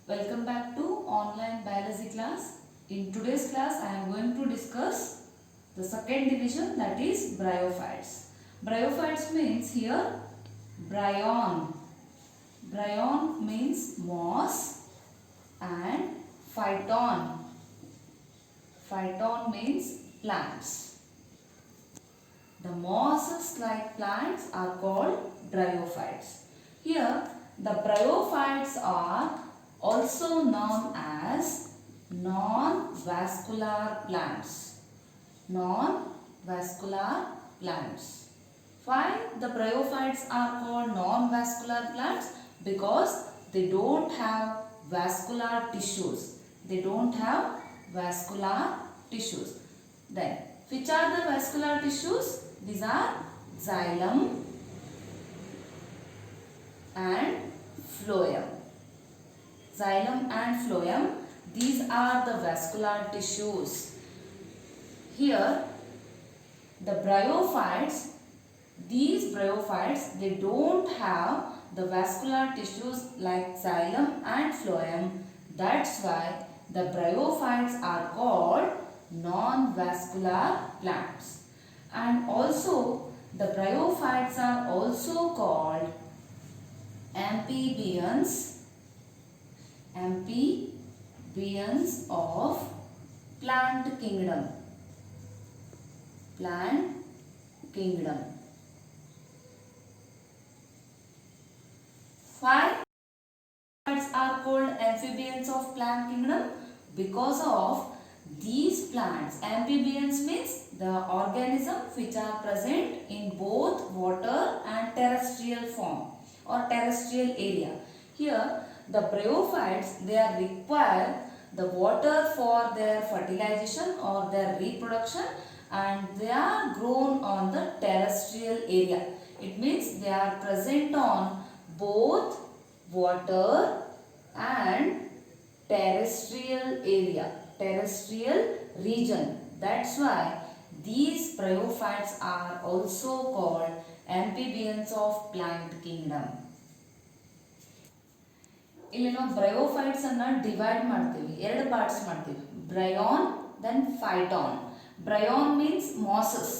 Welcome back to online biology class. In today's class I am going to discuss the second division, that is bryophytes. Bryophytes means here bryon. Bryon means moss and phyton. Phyton means plants. The mosses like plants are called bryophytes. Here the bryophytes are also known as non-vascular plants. Non-vascular plants. Why the bryophytes are called non-vascular plants? Because they don't have vascular tissues. They don't have vascular tissues. Then, which are the vascular tissues? These are xylem and phloem. Xylem and phloem, these are the vascular tissues. Here, the bryophytes, these bryophytes, they don't have the vascular tissues like xylem and phloem. That's why the bryophytes are called non-vascular plants. And also, the bryophytes are also called amphibians of plant kingdom. Plant kingdom. Why bryophytes are called amphibians of plant kingdom? Because of these plants. Amphibians means the organism which are present in both water and terrestrial form or terrestrial area. Here the bryophytes, they are require the water for their fertilization or their reproduction, and they are grown on the terrestrial area. It means they are present on both water and terrestrial area, terrestrial region. That's why these bryophytes are also called amphibians of plant kingdom. ಇಲ್ಲಿ ನಾವು bryophytes ಅನ್ನ divide ಮಾಡ್ತೀವಿ, ಎರಡು parts ಮಾಡ್ತೀವಿ, bryon then phyton. Bryon means mosses,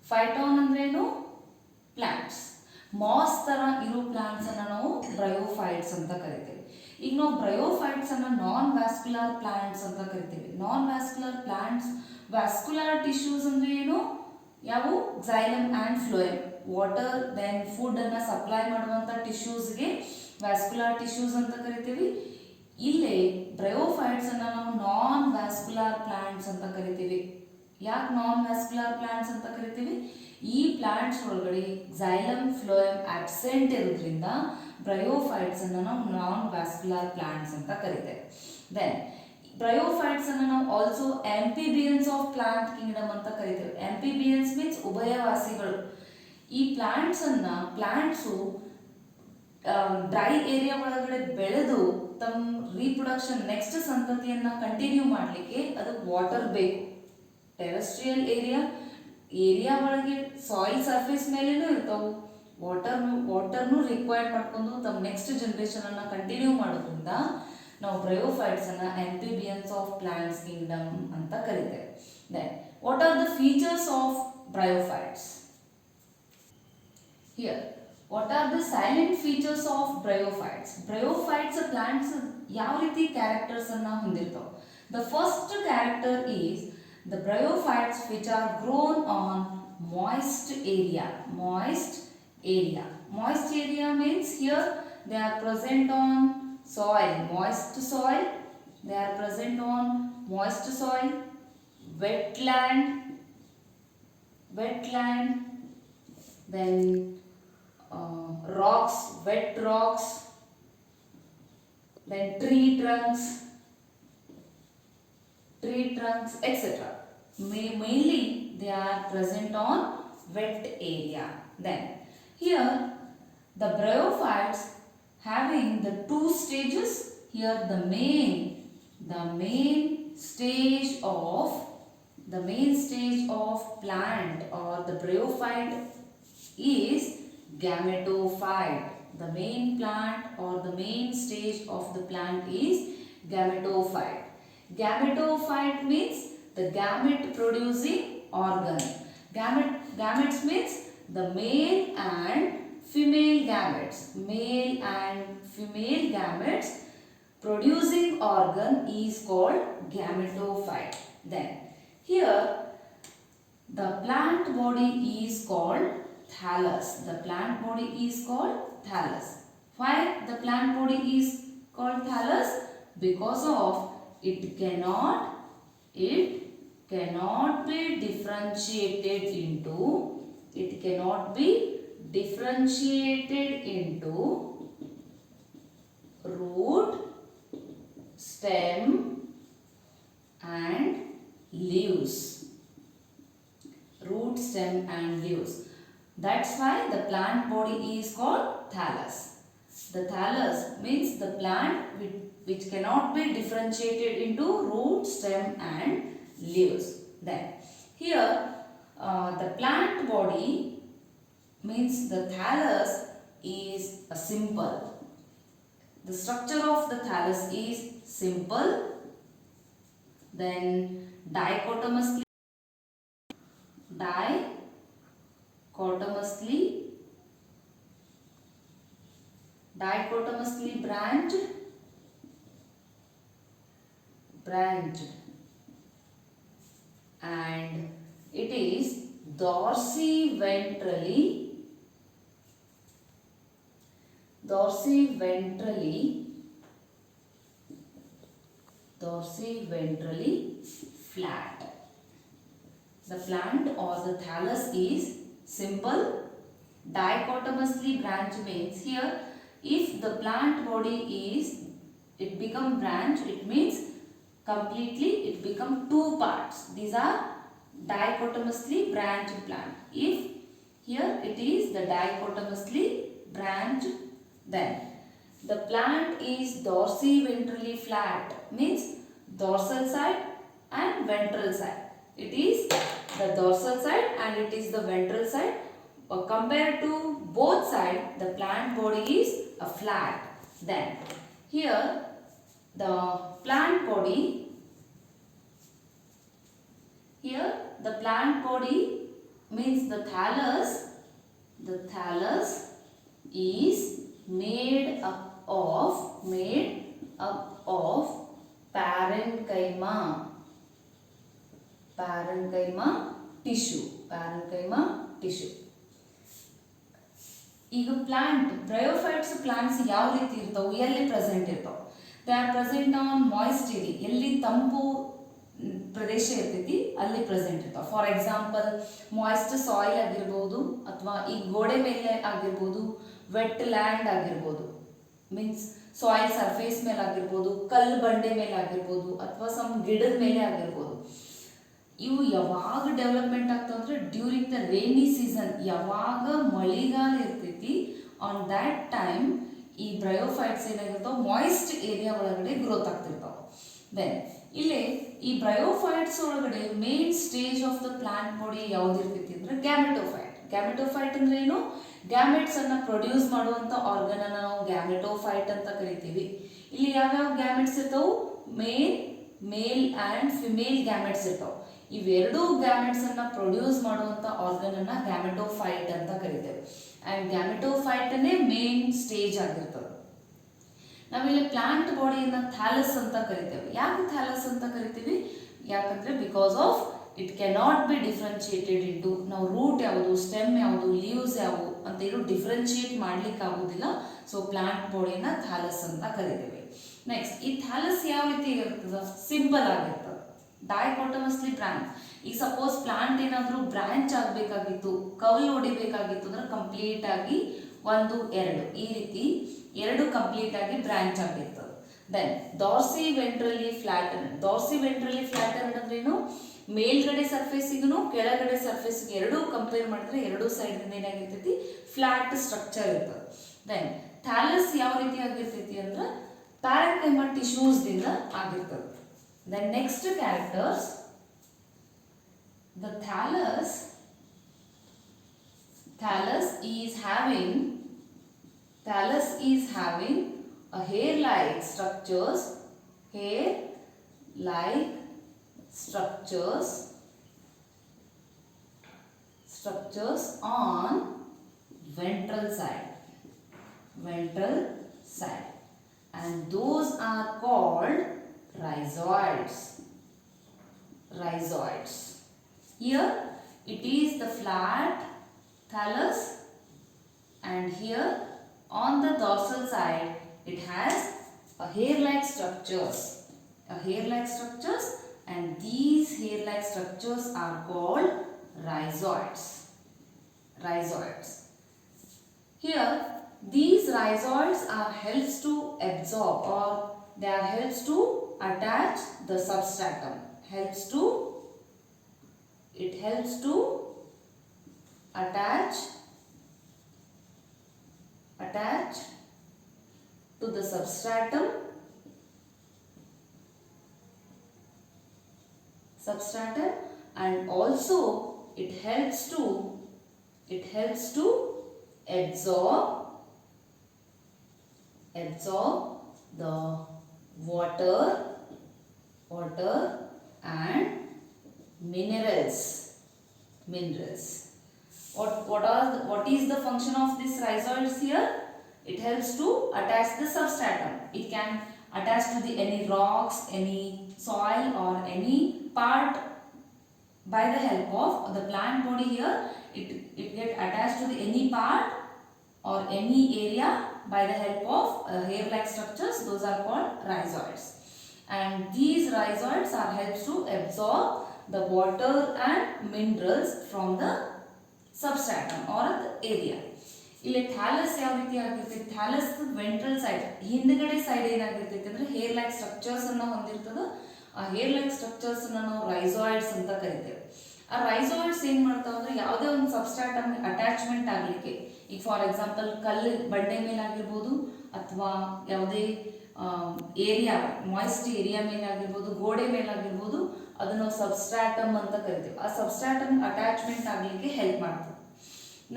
phyton ಅಂದ್ರೇನು plants. Mass ತರ ಇರೋ plants ಅನ್ನ ನಾವು ಬ್ರಯೋಫೈಟ್ಸ್ ಅಂತ ಕರಿತೀವಿ. ಈಗ ನಾವು ಬ್ರಯೋಫೈಟ್ಸ್ ಅನ್ನ ನಾನ್ ವ್ಯಾಸ್ಕ್ಯುಲರ್ ಪ್ಲಾಂಟ್ಸ್ ಅಂತ ಕರಿತೀವಿ. Non vascular plants, vascular tissues ಅಂದ್ರೆ ಏನು? ಯಾವುವು? xylem and phloem. Water then food ಅನ್ನ ಸಪ್ಲೈ ಮಾಡುವಂತ ಟಿಶ್ಯೂಸ್ಗೆ ವ್ಯಾಸ್ಕ್ಯುಲರ್ ಟಿಶ್ಯೂಸ್ ಅಂತ ಕರಿತೀವಿ. ಇಲ್ಲಿ ಬ್ರಯೋಫೈಟ್ಸ್ ಅನ್ನ ನಾವು ನಾನ್ ವ್ಯಾಸ್ಕ್ಯುಲರ್ ಪ್ಲಾಂಟ್ಸ್ ಅಂತ ಕರಿತೀವಿ. ಯಾಕೆ ನಾನ್ ವ್ಯಾಸ್ಕ್ಯುಲರ್ ಪ್ಲಾಂಟ್ಸ್ ಅಂತ ಕರಿತೀವಿ? ಈ ಪ್ಲಾಂಟ್ಸ್ ಒಳಗಡೆ xylem phloem ಆಬ್ಸೆಂಟ್ ಇರೋದ್ರಿಂದ ಬ್ರಯೋಫೈಟ್ಸ್ ಅನ್ನ ನಾವು ನಾನ್ ವ್ಯಾಸ್ಕ್ಯುಲರ್ ಪ್ಲಾಂಟ್ಸ್ ಅಂತ ಕರಿತೇವೆ. ದೆನ್ ಬ್ರಯೋಫೈಟ್ಸ್ ಅನ್ನು ನಾವು also amphibians of plant kingdom ಅಂತ ಕರಿತೇವೆ. ಆಂಫಿಬಿಯನ್ಸ್ ಮೀನ್ಸ್ ಉಭಯವಾಸಿಗಳು. ಈ ಪ್ಲಾಂಟ್ಸ್ ಅನ್ನ ಪ್ಲಾಂಟ್ಸು ಡ್ರೈ ಏರಿಯಾ ಒಳಗಡೆ ಬೆಳೆದು ತಮ್ಮ ರೀಪ್ರೊಡಕ್ಷನ್ ನೆಕ್ಸ್ಟ್ ಸಂತತಿಯನ್ನ ಕಂಟಿನ್ಯೂ ಮಾಡಲಿಕ್ಕೆ ಅದಕ್ಕೆ ವಾಟರ್ ಬೇಕು. ಟೆರೆಸ್ಟ್ರಿಯಲ್ ಏರಿಯಾ ಒಳಗೆ ಸಾಯಿಲ್ ಸರ್ಫೇಸ್ ಮೇಲೇನೂ ಇರ್ತಾವೆ, ವಾಟರ್ನು ರಿಕ್ವೈರ್ಡ್ ಮಾಡ್ಕೊಂಡು ತಮ್ಮ ನೆಕ್ಸ್ಟ್ ಜನರೇಷನ್ ಅನ್ನ ಕಂಟಿನ್ಯೂ ಮಾಡೋದ್ರಿಂದ ನಾವು ಬ್ರಯೋಫೈಟ್ಸ್ ಅನ್ನ ಆಂಫಿಬಿಯನ್ಸ್ ಆಫ್ ಪ್ಲಾಂಟ್ಸ್ ಕಿಂಗ್ಡಮ್ ಅಂತ ಕರಿತೇವೆ. Then what are the features of bryophytes? Here what are the salient features of bryophytes? Bryophytes plants ಯಾವ ರೀತಿ ಕ್ಯಾರೆಕ್ಟರ್ಸ್ ಅನ್ನ ಹೊಂದಿರ್ತಾವೆ? The first character is the bryophytes which are grown on moist area. Moist area means here they are present on soil, moist soil. They are present on moist soil, wetland, then rocks, wet rocks, then tree trunks, etc. Mainly they are present on wet area. Then here the bryophytes having the two stages. Here the main stage of plant or the bryophyte is gametophyte. The main plant or the main stage of the plant is gametophyte. Gametophyte means the gamete producing organ. Gametes means the male and female gametes. Male and female gametes producing organ is called gametophyte. Then here the plant body is called thallus. The plant body is called thallus. Why the plant body is called thallus? Because of it cannot be differentiated into root, stem and leaves. Root, stem and leaves. That's why the plant body is called thallus. The thallus means the plant which cannot be differentiated into root, stem and leaves. Then here the plant body means the thallus is a simple. The structure of the thallus is simple. Then dichotomously branched and it is dorsiventrally flat. The plant or the thallus is simple. Dichotomously branched means here if the plant body become branched, it means completely it become two parts. These are dichotomously branched plant. If here it is the dichotomously branched, then the plant is dorsiventrally flat means dorsal side and ventral side. It is the dorsal side and it is the ventral side. Compared to both sides, the plant body is a flat. Then here the plant body means the thallus is made up of parenchyma tissue. ಈಗ plant bryophytes plants ಯಾವ ರೀತಿ ಇರ್ತಾವೆ, ಎಲ್ಲಿ present ಇರ್ತಾವೆ? They are present on moist area. ಎಲ್ಲಿ ತಂಪು ಪ್ರದೇಶ ಇರ್ತೈತಿ ಅಲ್ಲಿ ಪ್ರೆಸೆಂಟ್ ಇರ್ತಾವೆ. ಫಾರ್ ಎಕ್ಸಾಂಪಲ್ ಮಾಯ್ಸ್ಟ್ ಸಾಯಿಲ್ ಆಗಿರ್ಬೋದು, ಅಥವಾ ಈ ಗೋಡೆ ಮೇಲೆ ಆಗಿರ್ಬೋದು, ವೆಟ್ ಲ್ಯಾಂಡ್ ಆಗಿರ್ಬೋದು, ಮೀನ್ಸ್ ಸಾಯಿಲ್ ಸರ್ಫೇಸ್ ಮೇಲೆ ಆಗಿರ್ಬೋದು, ಕಲ್ಲು ಬಂಡೆ ಮೇಲೆ ಆಗಿರ್ಬೋದು, ಅಥವಾ ಸಮ್ ಗಿಡದ ಮೇಲೆ ಆಗಿರ್ಬೋದು. ಇವು ಯಾವಾಗ ಡೆವಲಪ್ಮೆಂಟ್ ಆಗ್ತಾವ ಅಂದ್ರೆ ಡ್ಯೂರಿಂಗ್ ದ ರೇನಿ ಸೀಸನ್, ಯಾವಾಗ ಮಳೆಗಾಲ ಇರ್ತೈತಿ ಆನ್ ದ್ಯಾಟ್ ಟೈಮ್ ಈ ಬ್ರಯೋಫೈಟ್ಸ್ ಏನಾಗಿರ್ತಾವ ಮಾಯ್ಸ್ಟ್ ಏರಿಯಾ ಒಳಗಡೆ ಗ್ರೋತ್ ಆಗ್ತಿರ್ತಾವ. ದೆನ್ ಇಲ್ಲಿ ಈ ಬ್ರಯೋಫೈಟ್ಸ್ ಒಳಗಡೆ main stage of the plant body ಯಾವ್ದಿರ್ತೈತಿ ಅಂದ್ರೆ ಗ್ಯಾಮೆಟೋಫೈಟ್. ಗ್ಯಾಮೆಟೋಫೈಟ್ ಅಂದ್ರೆ ಏನು? ಗ್ಯಾಮೆಟ್ಸ್ ಅನ್ನ ಪ್ರೊಡ್ಯೂಸ್ ಮಾಡುವಂತ ಆರ್ಗನ್ ಅನ್ನ ನಾವು ಗ್ಯಾಮೆಟೋಫೈಟ್ ಅಂತ ಕರಿತೀವಿ. ಇಲ್ಲಿ ಯಾವ್ಯಾವ ಗ್ಯಾಮೆಟ್ಸ್ ಇರ್ತಾವು? ಮೇಲ್ ಅಂಡ್ ಫಿಮೇಲ್ ಗ್ಯಾಮೆಟ್ಸ್ ಇರ್ತಾವ. ಇವೆರಡೂ ಗ್ಯಾಮೆಟ್ಸ್ ಅನ್ನ ಪ್ರೊಡ್ಯೂಸ್ ಮಾಡುವಂತ ಆರ್ಗನ್ ಅನ್ನ ಗ್ಯಾಮೆಟೋಫೈಟ್ ಅಂತ ಕರಿತೇವೆ. ಅಂಡ್ ಗ್ಯಾಮೆಟೋಫೈಟ್ ಅನ್ನೇ ಮೇನ್ ಸ್ಟೇಜ್ ಆಗಿರ್ತದೆ. ನಾವಿಲ್ಲಿ ಪ್ಲಾಂಟ್ ಬಾಡಿಯನ್ನ ಥ್ಯಾಲಸ್ ಅಂತ ಕರಿತೇವೆ. ಯಾಕೆ ಥ್ಯಾಲಸ್ ಅಂತ ಕರಿತೀವಿ? ಯಾಕಂದ್ರೆ because of it cannot be differentiated into, ನಾವು ರೂಟ್ ಯಾವುದು, ಸ್ಟೆಮ್ ಯಾವುದು, ಲೀವ್ಸ್ ಯಾವುದು ಅಂತ ಏನು ಡಿಫ್ರೆನ್ಶಿಯೇಟ್ ಮಾಡ್ಲಿಕ್ಕೆ ಆಗುದಿಲ್ಲ. ಸೊ ಪ್ಲಾಂಟ್ ಬಾಡಿಯನ್ನ ಥ್ಯಾಲಸ್ ಅಂತ ಕರಿತೇವೆ. ನೆಕ್ಸ್ಟ್ ಈ ಥ್ಯಾಲಸ್ ಯಾವ ರೀತಿ ಇರ್ತದ? ಸಿಂಪಲ್ ಆಗಿರ್ತದೆ, ಡೈಕೋಟಮಸ್ಲಿ ಬ್ರಾಂಚ್. ಈಗ ಸಪೋಸ್ ಪ್ಲಾಂಟ್ ಏನಾದರೂ ಬ್ರಾಂಚ್ ಆಗಬೇಕಾಗಿತ್ತು, ಕವಲ್ ಹೊಡಿಬೇಕಾಗಿತ್ತು ಅಂದ್ರೆ ಕಂಪ್ಲೀಟ್ ಆಗಿ 1, 2 ಈ ರೀತಿ 2 ಕಂಪ್ಲೀಟ್ ಆಗಿ ಬ್ರಾಂಚ್ ಆಗಿರ್ತದೆ. Then ಡಾರ್ಸಿವೆಂಟ್ರಲಿ flatten. ಡಾರ್ಸಿವೆಂಟ್ರಲಿ ಫ್ಲಾಟನ್ ಅಂದ್ರೆ ಏನು? ಮೇಲ್ಗಡೆ ಸರ್ಫೇಸಿಗೂ ಕೆಳಗಡೆ ಸರ್ಫೇಸ್ಗೆ ಎರಡೂ ಕಂಪೇರ್ ಮಾಡಿದ್ರೆ ಎರಡೂ ಸೈಡ್ ಏನಾಗಿರ್ತೈತಿ? ಫ್ಲಾಟ್ ಸ್ಟ್ರಕ್ಚರ್ ಇರ್ತದೆ. ದೆನ್ ಥ್ಯಾಲಸ್ ಯಾವ ರೀತಿ ಆಗಿರ್ತೈತಿ ಅಂದ್ರೆ ಪ್ಯಾರೆನ್ಕೈಮಾ ಟಿಶ್ಯೂಸ್ ದಿಂದ ಆಗಿರ್ತದೆ. Then next characters, the thallus is having Thallus is having a hair-like hair-like structures on ventral side, and those are called rhizoids. Here it is the flat thallus, and here on the dorsal side it has a hair-like structures, and these hair-like structures are called rhizoids. Here these rhizoids are helps to absorb, or they are helps to attach the substratum. It helps to attach to the substratum and also it helps to absorb the water and minerals. What is the function of this rhizoids here? It helps to attach the substratum. It can attach to any rocks, any soil, or any part by the help of the plant body. Here it get attached to any part or any area by the help of hair-like structures. Those are called rhizoids, and these rhizoids are helps to absorb the water and minerals from the substratum or the area. ಇಲ್ಲಿ thallus ಯಾವ ರೀತಿ ಆಗಿರ್ತೈತಿ? Thallus ventral side, ಹಿಂದ್ಗಡೆ side ಏನಾಗಿರ್ತೈತಿ ಅಂದ್ರೆ hair like structures ಅನ್ನ ಹೊಂದಿರ್ತದೆ. ಆ hair like structures ಅನ್ನ ನಾವು ರೈಜಾಯ್ಡ್ಸ್ ಅಂತ ಕರಿತೇವೆ. ಆ ರೈಜಾಯ್ಡ್ಸ್ ಏನ್ ಮಾಡ್ತಾವ ಅಂದ್ರೆ ಯಾವುದೇ ಒಂದು ಸಬ್ಸ್ಟ್ರಾಟಮ್ ಅಟ್ಯಾಚ್ಮೆಂಟ್ ಆಗ್ಲಿಕ್ಕೆ, ಈಗ ಫಾರ್ ಎಕ್ಸಾಂಪಲ್ ಕಲ್ಲು ಬಂಡೆ ಮೇಲಾಗಿರ್ಬೋದು, ಅಥವಾ ಯಾವುದೇ ಏರಿಯಾ ಮಾಯ್ಸ್ಟ್ ಏರಿಯಾ ಮೇಲಾಗಿರ್ಬೋದು, ಗೋಡೆ ಮೇಲಾಗಿರ್ಬೋದು, ಅದನ್ನು ಸಬ್ಸ್ಟ್ರಾಟಮ್ ಅಂತ ಕರಿತೇವೆ. ಆ ಸಬ್ಸ್ಟ್ರಾಟಮ್ ಅಟ್ಯಾಚ್ಮೆಂಟ್ ಆಗ್ಲಿಕ್ಕೆ ಹೆಲ್ಪ್ ಮಾಡ್ತದೆ.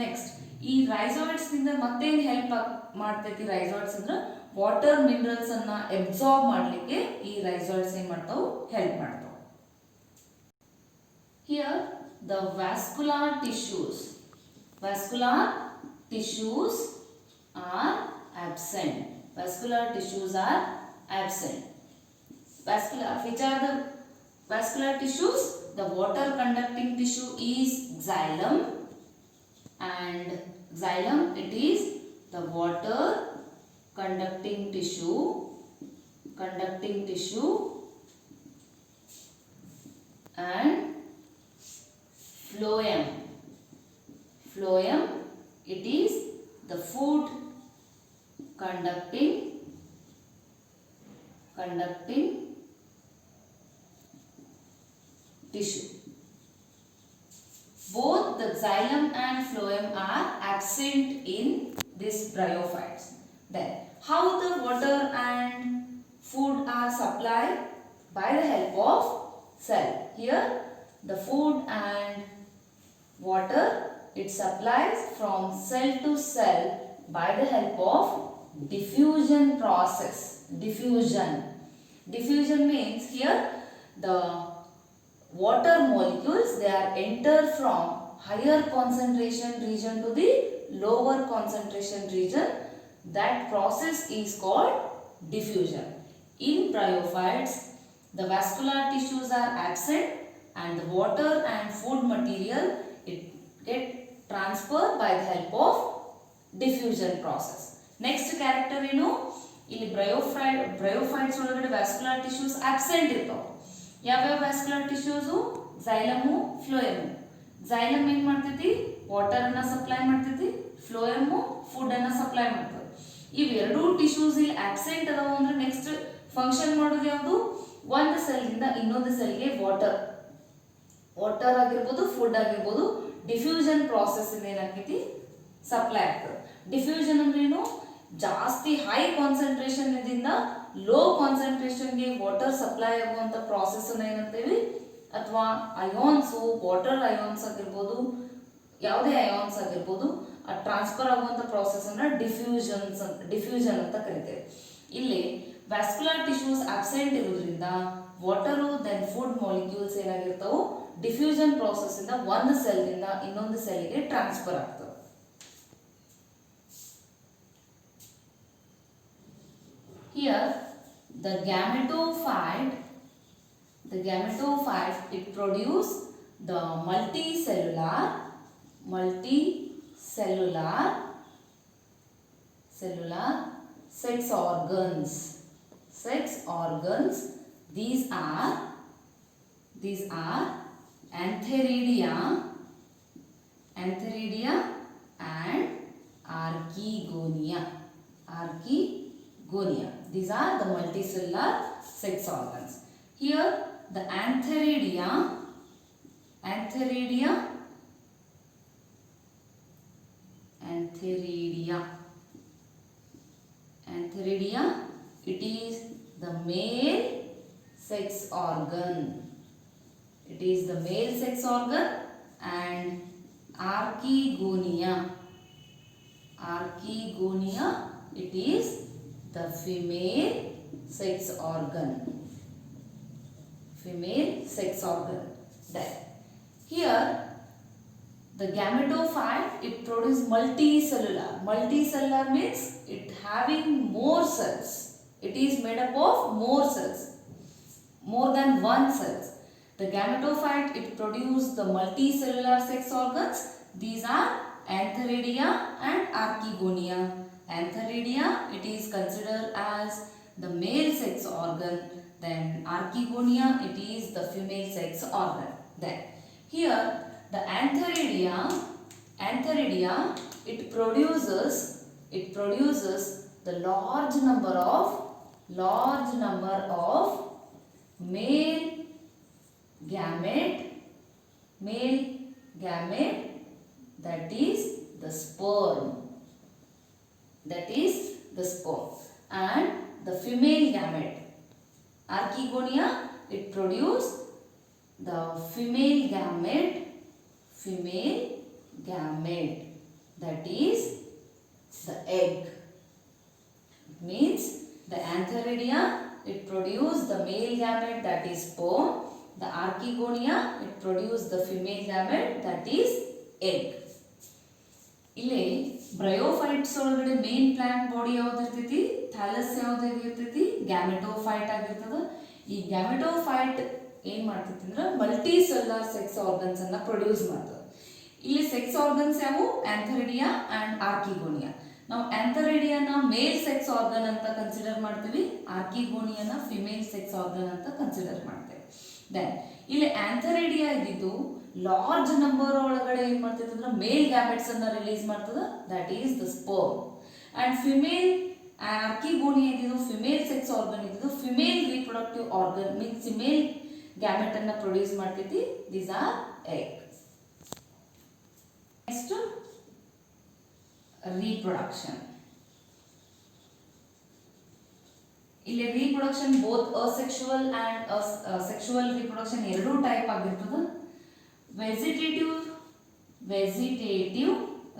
ನೆಕ್ಸ್ಟ್ ಈ ರೈಜಾಯ್ಡ್ಸ್ ನಿಂದ ಮತ್ತೇನು ಹೆಲ್ಪ್ ಮಾಡ್ತೈತಿ? ರೈಜಾಯ್ಡ್ಸ್ ಅಂದ್ರೆ ವಾಟರ್ ಮಿನರಲ್ಸ್ ಅನ್ನ ಅಬ್ಸಾರ್ಬ್ ಮಾಡ್ಲಿಕ್ಕೆ ಈ ರೈಜಾಯ್ಡ್ಸ್ ಏನ್ ಮಾಡ್ತಾವು? ಹೆಲ್ಪ್ ಮಾಡ್ತಾವು. Here the vascular tissues are absent. Which are the vascular tissues? The water conducting tissue is xylem, and xylem, it is the water conducting tissue, and phloem, it is the food conducting tissue. Both the xylem and phloem are absent in these bryophytes. Then, how the water and food are supplied? By the help of cell. Here, the food and water, it supplies from cell to cell by the help of diffusion process. Diffusion means here the water molecules, they are enter from higher concentration region to the lower concentration region. That process is called diffusion. In bryophytes, the vascular tissues are absent, and the water and food material, it get transferred by the help of diffusion process. Next character ಇಲ್ಲಿ bryophytes ಒಳಗಡೆ vascular tissues absent ಇರ್ತಾವೆ. ಯಾವ್ಯಾವ vascular tissues? xylem, phloem. xylem ಏನ್ ಮಾಡ್ತೈತಿ? Water ಅನ್ನ supply ಮಾಡ್ತೈತಿ. phloem food ಅನ್ನ supply ಮಾಡ್ತದೆ. ಇವೆರಡೂ ಟಿಶ್ಯೂಸ್ ಇಲ್ಲಿ ಆಬ್ಸೆಂಟ್ ಅದಾವ ಅಂದ್ರೆ ನೆಕ್ಸ್ಟ್ ಫಂಕ್ಷನ್ ಮಾಡೋದು ಯಾವುದು? ಒಂದು ಸೆಲ್ ಇಂದ ಇನ್ನೊಂದು ಸೆಲ್ಗೆ ವಾಟರ್ ಆಗಿರ್ಬೋದು, ಫುಡ್ ಆಗಿರ್ಬೋದು, ಡಿಫ್ಯೂಷನ್ ಪ್ರಾಸೆಸ್ ಇಂದ ಏನಾಗ್ತೈತಿ? ಸಪ್ಲೈ ಆಗ್ತದೆ. ಡಿಫ್ಯೂಷನ್ ಅಂದ್ರೇನು? ಜಾಸ್ತಿ ಹೈ ಕಾನ್ಸಂಟ್ರೇಷನ್ ಇಂದ ಲೋ ಕಾನ್ಸಂಟ್ರೇಷನ್ಗೆ ವಾಟರ್ ಸಪ್ಲೈ ಆಗುವಂತ ಪ್ರಾಸೆಸ್ ಅನ್ನ ಏನಂತೀವಿ? ಅಥವಾ ಅಯಾನ್ಸ್, ವಾಟರ್ ಅಯಾನ್ಸ್ ಆಗಿರ್ಬೋದು, ಯಾವುದೇ ಅಯಾನ್ಸ್ ಆಗಿರ್ಬೋದು, ಆ ಟ್ರಾನ್ಸ್ಫರ್ ಆಗುವಂಥ ಪ್ರಾಸೆಸನ್ನು ಡಿಫ್ಯೂಷನ್ ಅಂತ ಕರಿತೇವೆ. ಇಲ್ಲಿ ವ್ಯಾಸ್ಕ್ಯುಲರ್ ಟಿಶ್ಯೂಸ್ ಅಬ್ಸೆಂಟ್ ಇರೋದ್ರಿಂದ ವಾಟರು ದೆನ್ ಫುಡ್ ಮಾಲಿಕ್ಯೂಲ್ಸ್ ಏನಾಗಿರ್ತಾವೆ, ಡಿಫ್ಯೂಷನ್ ಪ್ರಾಸೆಸ್ ಇಂದ ಒಂದು ಸೆಲ್ನಿಂದ ಇನ್ನೊಂದು ಸೆಲ್ಗೆ ಟ್ರಾನ್ಸ್ಫರ್ ಆಗ್ತವೆ. Here the gametophyte it produce the multicellular sex organs. These are antheridia and archegonia. These are the multicellular sex organs. Here the antheridia it is the male sex organ. And archegonia it is the female sex organ. Then here the gametophyte it produces multicellular means it having more cells. It is made up of more cells, more than one cells. The gametophyte it produces the multicellular sex organs. These are antheridia and archegonia. Antheridia it is considered as the male sex organ, then archegonia it is the female sex organ. Then here the antheridia it produces the large number of male gamete that is the sperm. And the female gamete, archegonia it produce the female gamete that is the egg. Means the antheridia it produce the male gamete that is sperm. The archegonia it produce the female gamete that is egg. ಇಲ್ಲಿ bryophytes ಒಳಗಡೆ main plant body ಯಾವ್ದು ಇರ್ತೈತಿ, thallus ಯಾವ್ದಾಗಿರ್ತೈತಿ, gametophyte ಆಗಿರ್ತದ. ಈ gametophyte ಏನ್ ಮಾಡ್ತೈತಿ ಅಂದ್ರೆ multi cellular sex organs ಅನ್ನ ಪ್ರೊಡ್ಯೂಸ್ ಮಾಡ್ತದೆ. ಇಲ್ಲಿ ಸೆಕ್ಸ್ ಆರ್ಗನ್ಸ್ ಯಾವುವು, ಆಂಥರಿಡಿಯಾ ಅಂಡ್ ಆರ್ಕಿಗೋನಿಯಾ. ನಾವು ಆಂಥರಿಡಿಯಾನ ಮೇಲ್ ಸೆಕ್ಸ್ ಆರ್ಗನ್ ಅಂತ ಕನ್ಸಿಡರ್ ಮಾಡ್ತೀವಿ, ಆರ್ಕಿಗೋನಿಯಾನ ಫಿಮೇಲ್ ಸೆಕ್ಸ್ ಆರ್ಗನ್ ಅಂತ ಕನ್ಸಿಡರ್ ಮಾಡ್ತೇವೆ. ದೆನ್ ಇಲ್ಲಿ ಆಂಥರಿಡಿಯಾ ಇದ್ದಿದ್ದು ಲಾರ್ಜ್ ನಂಬರ್ ಒಳಗಡೆ ಏನ್ ಮಾಡ್ತೈತೆ ಅಂದ್ರೆ ಮೇಲ್ ಗ್ಯಾಮೆಟ್ಸ್ ಅನ್ನ ರಿಲೀಸ್ ಮಾಡ್ತದ, that is the sperm. And female archegonia ಇದ್ದಿದ್ದು ಫಿಮೇಲ್ ಸೆಕ್ಸ್ ಆರ್ಗನ್ ಇದ್ದಿದ್ದು female reproductive organ means female gamete ಅನ್ನ ಪ್ರೊಡ್ಯೂಸ್ ಮಾಡ್ತೈತಿ. These are egg. Next reproduction. ಇಲ್ಲಿ reproduction both asexual and sexual reproduction ಎರಡೂ type ಆಗಿರ್ತದೆ. vegetative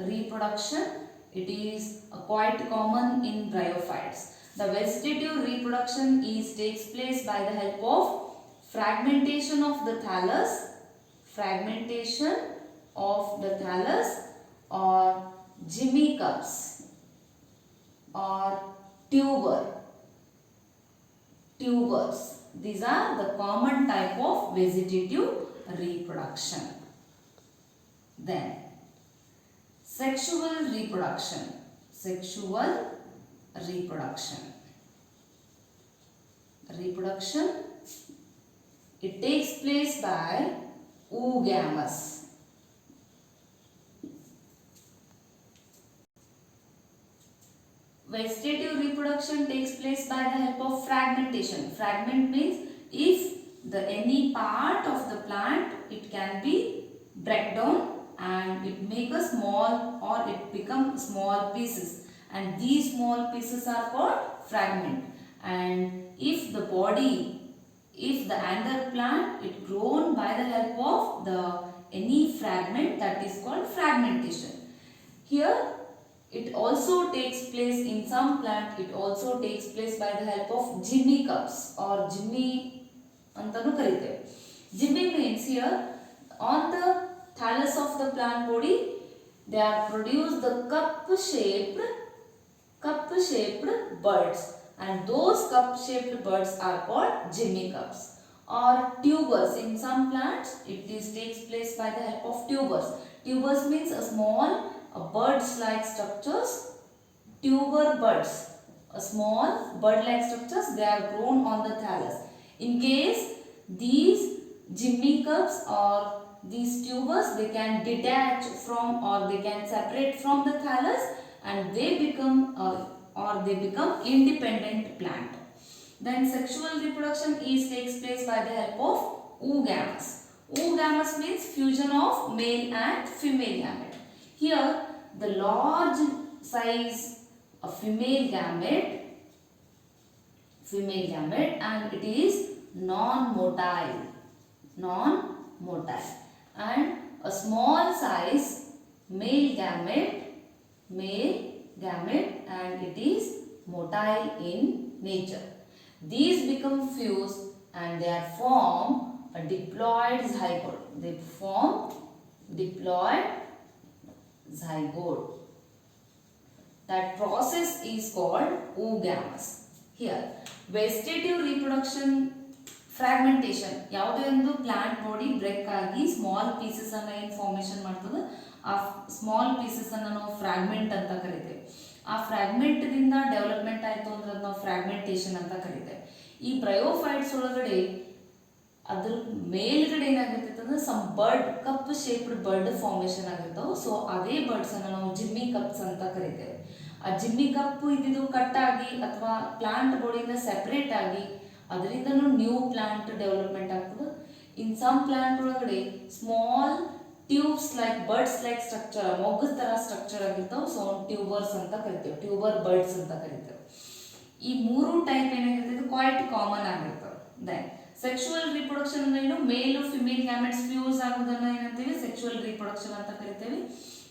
reproduction it is quite common in bryophytes. The vegetative reproduction takes place by the help of fragmentation of the thallus or Gymnocaps or tubers. These are the common type of vegetative reproduction. Then sexual reproduction. It takes place by oogamous. Vegetative reproduction takes place by the help of fragmentation. Fragment means if any part of the plant it can be break down and it make a small or it become small pieces, and these small pieces are called fragment. And if the another plant it grown by the help of any fragment, that is called fragmentation. Here it also takes place in some plant, it also takes place by the help of Jimmy cups or Jimmy antanu kariteve. Jimmy means here on the thallus of the plant body they are produced the cup shaped buds, and those cup shaped buds are called Jimmy cups. Or tubers, in some plants takes place by the help of tubers. Tubers means a small buds like structures. Tuber buds, a small bud like structures, they are grown on the thallus. In case these Jimmy cups or these tubers, they can detach from or they can separate from the thallus and they become independent plant. Then sexual reproduction takes place by the help of oogamous. Oogamous means fusion of male and female gamete. Here the large size of female gamete and it is non-motile, and a small size male gamete and it is motile in nature. These become fused and they are form a diploid zygote. They form diploid zygote. That process is called oogamous. Here vegetative reproduction fragmentation, ಯಾವುದೇ ಒಂದು plant body break ಆಗಿ small pieces ಅನ್ನ ಏನು formation ಮಾಡ್ತದೆ, ಆ small pieces ಅನ್ನ ನಾವು fragment ಅಂತ ಕರಿತೇವೆ. ಆ ಫ್ರಾಗ್ಮೆಂಟ್ ದಿಂದ ಡೆವಲಪ್ಮೆಂಟ್ ಆಯಿತು ಅಂದ್ರೆ ಅದನ್ನ ನಾವು ಫ್ರಾಗ್ಮೆಂಟೇಷನ್ ಅಂತ ಕರಿತೇವೆ. ಈ ಬ್ರಯೋಫೈಟ್ಸ್ ಒಳಗಡೆ ಅದ್ರ ಮೇಲ್ಗಡೆ ಏನಾಗಿರ್ತೈತೆ ಅಂದ್ರೆ some bird cup shaped bird formation ಆಗಿರ್ತಾವೆ. ಸೊ ಅದೇ ಬರ್ಡ್ಸ್ ಅನ್ನ ನಾವು ಜಿಮ್ಮಿ ಕಪ್ಸ್ ಅಂತ ಕರಿತೇವೆ. ಆ ಜಿಮ್ಮಿ ಕಪ್ ಇದು ಕಟ್ ಆಗಿ ಅಥವಾ ಪ್ಲಾಂಟ್ ಬಾಡಿಯಿಂದ ಸೆಪರೇಟ್ ಆಗಿ ಅದರಿಂದನೂ ನ್ಯೂ ಪ್ಲಾಂಟ್ ಡೆವಲಪ್ಮೆಂಟ್ ಆಗ್ತದೆ. ಇನ್ ಸಮ್ ಪ್ಲಾಂಟ್ ಒಳಗಡೆ small tubes like birds like structure, ಮೊಗ್ಗದ ತರ ಸ್ಟ್ರಕ್ಚರ್ ಆಗಿರ್ತಾವೆ. ಸೊ ಟ್ಯೂಬರ್ಸ್ ಅಂತ ಕರಿತೇವೆ, ಟ್ಯೂಬರ್ ಬರ್ಡ್ಸ್ ಅಂತ ಕರಿತೇವೆ. ಈ ಮೂರು ಟೈಪ್ ಏನಾಗಿರ್ತದೆ ಕ್ವೈಟ್ ಕಾಮನ್ ಆಗಿರ್ತವೆ. ದೆನ್ ಸೆಕ್ಷುವಲ್ ರಿಪ್ರೊಡಕ್ಷನ್ ಅಂದ್ರೆ ಏನು, ಮೇಲ್ ಫಿಮೇಲ್ ಗ್ಯಾಮೆಟ್ಸ್ ಫ್ಯೂಸ್ ಆಗೋದನ್ನ ಏನಂತೀವಿ ಸೆಕ್ಷುವಲ್ ರಿಪ್ರೊಡಕ್ಷನ್ ಅಂತ ಕರಿತೇವೆ.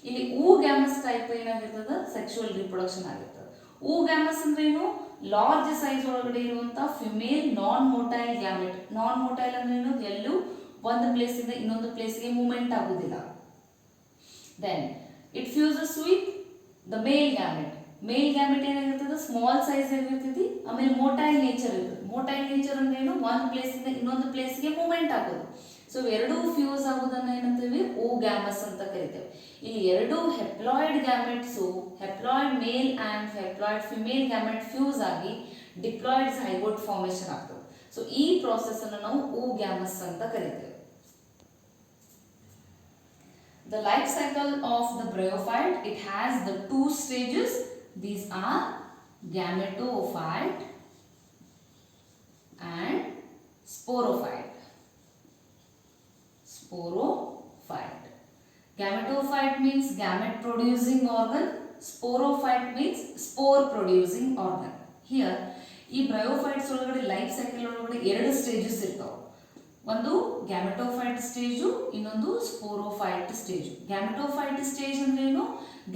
ಇಲ್ಲಿ oogamous ಟೈಪ್ ಏನಾಗಿರ್ತದ ಸೆಕ್ಷುವಲ್ ರಿಪ್ರೊಡಕ್ಷನ್ ಆಗಿರ್ತದೆ. oogamous ಅಂದ್ರೆ ಏನು, ಲಾರ್ಜ್ ಸೈಜ್ ಒಳಗಡೆ ಇರುವಂತ ಫಿಮೇಲ್ ನಾನ್ ಮೋಟೈಲ್ ಗ್ಯಾಮೆಟ್. ನಾನ್ ಮೋಟೈಲ್ ಅಂದ್ರೆ ಏನು, ಎಲ್ಲೂ ಒಂದು ಪ್ಲೇಸ್ ಇಂದ ಇನ್ನೊಂದು ಪ್ಲೇಸ್ಗೆ ಮೂವ್ಮೆಂಟ್ ಆಗುದಿಲ್ಲ. Then it fuses with the male gamete. Male gamete ಏನಾಗಿರ್ತದೆ ಸ್ಮಾಲ್ ಸೈಜ್ ಆಗಿರ್ತೈತಿ. ಆಮೇಲೆ ಮೋಟೈಲ್ ನೇಚರ್ ಇರ್ತದೆ. ಮೋಟೈಲ್ ನೇಚರ್ ಅಂದ್ರೆ ಏನು, ಒಂದು ಪ್ಲೇಸ್ ಇಂದ ಇನ್ನೊಂದು ಪ್ಲೇಸ್ಗೆ ಮೂವ್ಮೆಂಟ್ ಆಗೋದು. ಸೊ ಎರಡೂ ಫ್ಯೂಸ್ ಆಗೋದನ್ನ ಏನಂತೀವಿ oogamous ಅಂತ ಕರಿತೇವೆ. ಇಲ್ಲಿ ಎರಡು haploid gametes, haploid male and haploid female gamete fuse ಆಗಿ ಡಿಪ್ಲಾಯ್ಡ್ ಝೈಗೋಟ್ ಫಾರ್ಮೇಷನ್ ಆಗ್ತದೆ. ಸೊ ಈ ಪ್ರಾಸೆಸ್ ಅನ್ನು ನಾವು oogamous ಅಂತ ಕರಿತೇವೆ. The life cycle of the bryophyte, it has the two stages. These are gametophyte and sporophyte. Gametophyte means gamete producing organ. Sporophyte means spore producing organ. Here ಈ bryophytes ಒಳಗಡೆ life cycle ಒಳಗಡೆ ಎರಡು stages ಇರ್ತಾವೆ. ಒಂದು gametophyte stage, ಇನ್ನೊಂದು sporophyte stage. Gametophyte stage ಅಂದ್ರೆ ಏನು,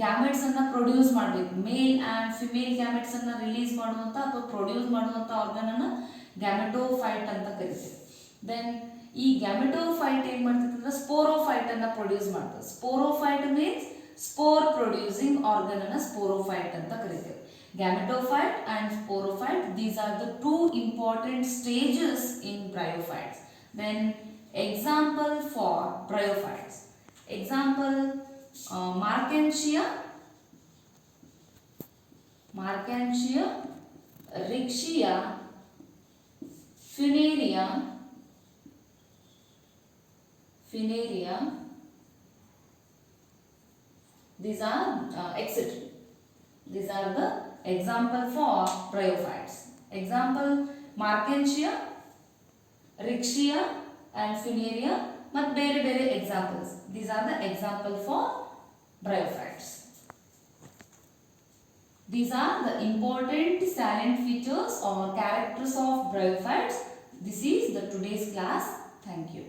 gametes ಅನ್ನ ಪ್ರೊಡ್ಯೂಸ್ ಮಾಡಬೇಕು. ಮೇಲ್ ಅಂಡ್ ಫಿಮೇಲ್ ಗ್ಯಾಮೆಟ್ಸ್ ಅನ್ನ ರಿಲೀಸ್ ಮಾಡುವಂತ ಅಥವಾ ಪ್ರೊಡ್ಯೂಸ್ ಮಾಡುವಂತ ಆರ್ಗನ್ ಅನ್ನ ಗ್ಯಾಮೆಟೋಫೈಟ್ ಅಂತ ಕರಿತೇವೆ. ದೆನ್ ಈ ಗ್ಯಾಮೆಟೋಫೈಟ್ ಏನ್ ಮಾಡ್ತೈತೆ ಅಂದ್ರೆ ಸ್ಪೋರೋಫೈಟ್ ಅನ್ನ ಪ್ರೊಡ್ಯೂಸ್ ಮಾಡ್ತದೆ. Sporophyte means spore producing organ ಅನ್ನ ಸ್ಪೋರೋಫೈಟ್ ಅಂತ ಕರಿತೇವೆ. Gametophyte and sporophyte, these are the two important stages in bryophytes. Then example for bryophytes. Example Marchantia, Rixia, Funaria, these are etc. These are the example for bryophytes. Example Marchantia, Rixia and Funaria. But ಬೇರೆ examples. These are the example for bryophytes. These are the important salient features or characters of bryophytes. This is the today's class. Thank you.